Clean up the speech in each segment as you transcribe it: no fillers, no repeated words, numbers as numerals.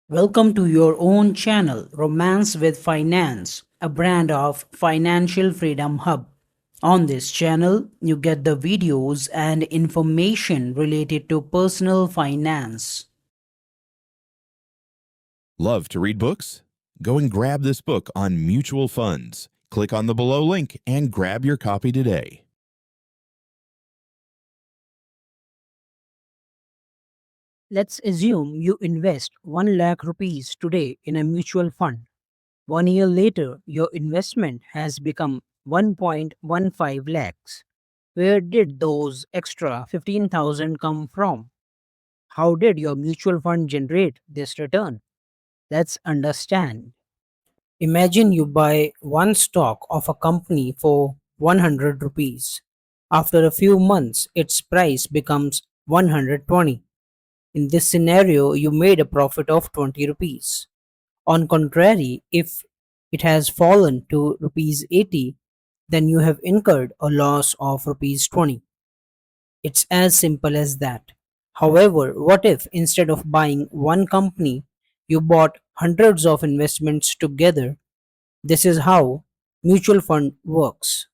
Welcome to your own channel, Romance with Finance, a brand of Financial Freedom Hub. On this channel, you get the videos and information related to personal finance. Love to read books? Go and grab this book on mutual funds. Click on the below link and grab your copy today. Let's assume you invest 1 lakh rupees today in a mutual fund. 1 year later, your investment has become 1.15 lakhs. Where did those extra 15,000 come from? How did your mutual fund generate this return? Let's understand. Imagine you buy one stock of a company for 100 rupees. After a few months, its price becomes 120. In this scenario, you made a profit of 20 rupees. On contrary, if it has fallen to rupees 80, then you have incurred a loss of rupees 20. It's as simple as that. However, what if instead of buying one company, you bought hundreds of investments together? This is how mutual fund works.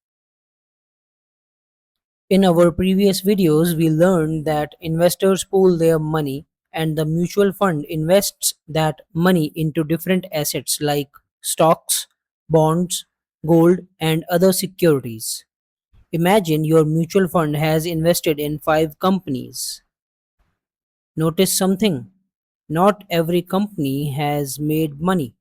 In our previous videos, we learned that investors pool their money and the mutual fund invests that money into different assets like stocks, bonds, gold, and other securities. Imagine your mutual fund has invested in 5 companies. Notice something. Not every company has made money.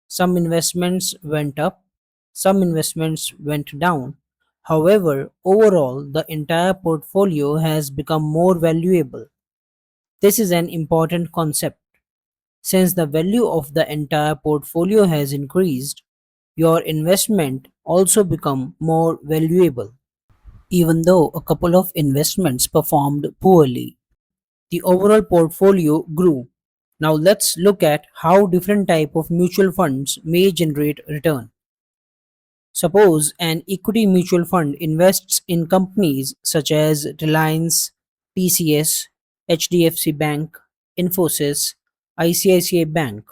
Some investments went up, some investments went down. However, overall, the entire portfolio has become more valuable. This is an important concept. Since the value of the entire portfolio has increased, your investment also become more valuable. Even though a couple of investments performed poorly, the overall portfolio grew. Now let's look at how different type of mutual funds may generate return. Suppose an equity mutual fund invests in companies such as Reliance, TCS, HDFC Bank, Infosys, ICICI Bank.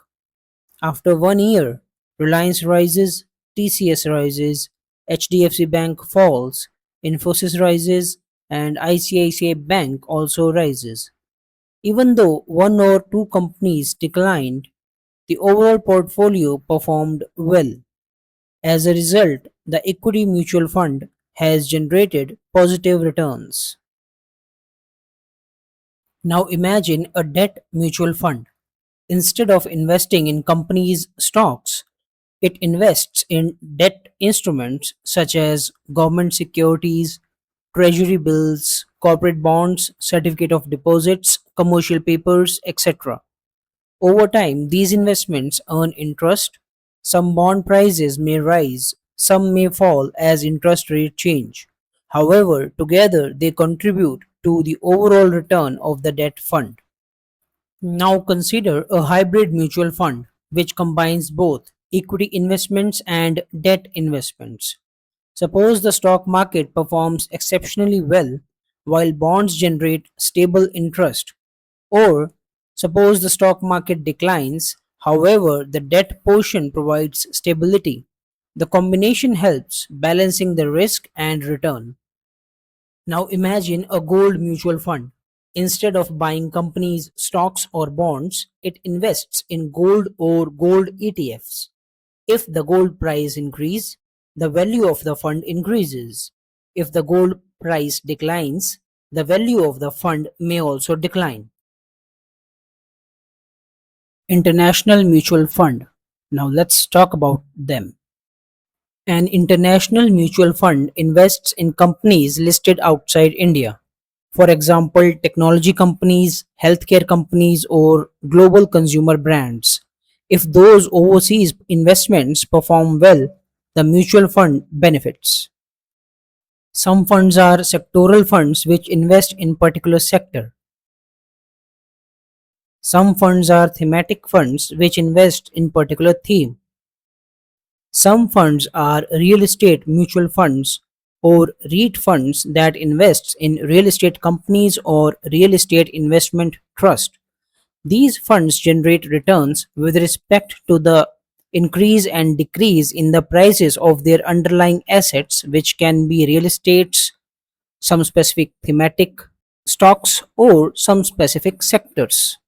After 1 year, Reliance rises, TCS rises, HDFC Bank falls, Infosys rises, and ICICI Bank also rises. Even though one or two companies declined, the overall portfolio performed well. As a result, the equity mutual fund has generated positive returns. Now imagine a debt mutual fund. Instead of investing in companies' stocks, it invests in debt instruments such as government securities, treasury bills, corporate bonds, certificate of deposits, commercial papers, etc. Over time, these investments earn interest. Some bond prices may rise, some may fall as interest rates change. However, together they contribute to the overall return of the debt fund. Now consider a hybrid mutual fund which combines both equity investments and debt investments. Suppose the stock market performs exceptionally well while bonds generate stable interest. Or suppose the stock market declines, however, the debt portion provides stability. The combination helps balancing the risk and return. Now imagine a gold mutual fund. Instead of buying companies' stocks or bonds, it invests in gold or gold ETFs. If the gold price increases, the value of the fund increases. If the gold price declines, the value of the fund may also decline. International mutual fund. Now let's talk about them. An international mutual fund invests in companies listed outside India. For example, technology companies, healthcare companies, or global consumer brands. If those overseas investments perform well, the mutual fund benefits. Some funds are sectoral funds which invest in particular sector. Some funds are thematic funds which invest in particular theme. Some funds are real estate mutual funds or REIT funds that invest in real estate companies or real estate investment trust. These funds generate returns with respect to the increase and decrease in the prices of their underlying assets, which can be real estates, some specific thematic stocks, or some specific sectors.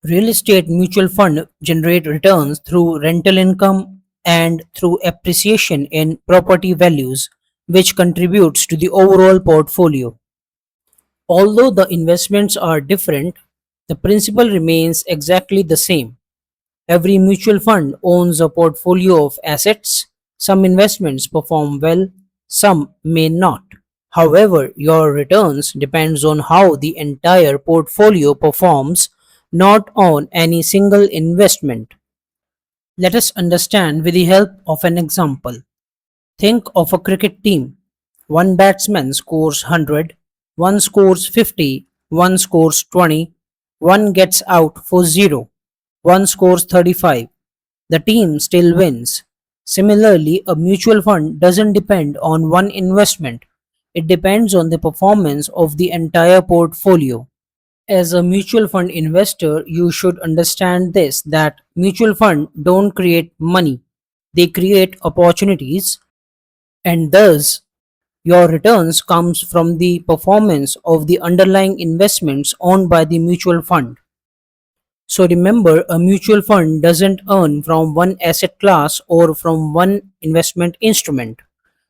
Real estate mutual fund generate returns through rental income and through appreciation in property values, which contributes to the overall portfolio. Although the investments are different, the principle remains exactly the same. Every mutual fund owns a portfolio of assets. Some investments perform well, some may not. However, your returns depends on how the entire portfolio performs, not on any single investment. Let us understand with the help of an example. Think of a cricket team. One batsman scores 100, one scores 50, one scores 20, one gets out for 0, one scores 35. The team still wins. Similarly, a mutual fund doesn't depend on one investment. It depends on the performance of the entire portfolio. As a mutual fund investor, you should understand this that mutual fund don't create money. They create opportunities, and thus your returns comes from the performance of the underlying investments owned by the mutual fund. So remember, a mutual fund doesn't earn from one asset class or from one investment instrument.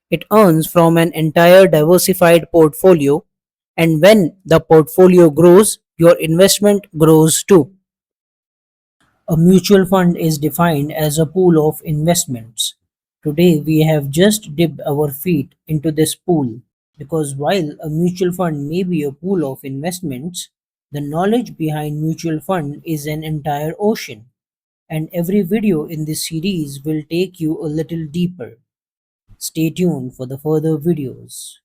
It earns from an entire diversified portfolio, and when the portfolio grows, your investment grows too. A mutual fund is defined as a pool of investments. Today, we have just dipped our feet into this pool because while a mutual fund may be a pool of investments, the knowledge behind mutual fund is an entire ocean, and every video in this series will take you a little deeper. Stay tuned for the further videos.